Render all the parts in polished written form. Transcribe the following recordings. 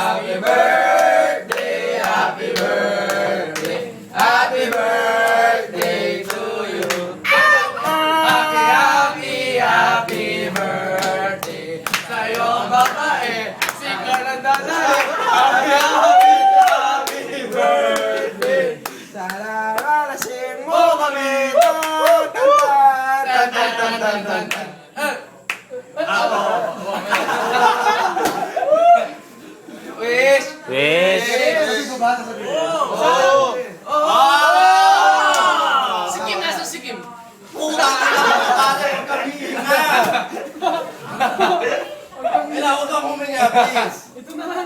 Happy birthday, happy birthday, happy birthday to you. Happy, happy, happy birthday sa'yo babae, sika ng dalahe. Happy, happy, happy birthday. Sana ralasing mo kami. Tan, tan, tan, tan, tan, tan. Wish! Wish! Sikim, nasa sikim. Puta ka na pare, kabihin na! Kailangan ka huminga, please!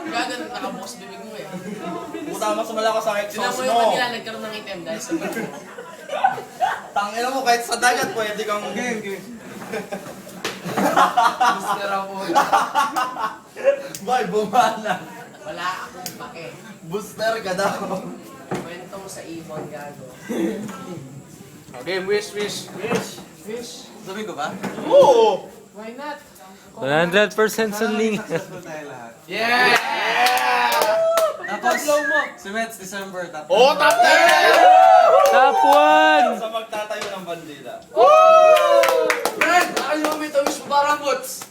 Gagan, nakabukas bibig mo eh. Puta, mas malakas ang Tinan exhaust mo yung mo! kanila, nagkaroon ng item dahil sa bago. Tangina mo, kahit sa dagat pwede kang... Booster ako. Bay, bumana! Wala akong pake. Booster ka daw! Kwento mo sa ibon, gago. Okay, wish, wish. Wish. Sabi ko ba? Oo! Why not? 100% sunling. Yeah! Tapos, Blow mo. si Mets, December. Tapos, Oh, top 10! Top 1! Sa magtatayo ng bandila. Fred, akin mo may wish mo parang boots.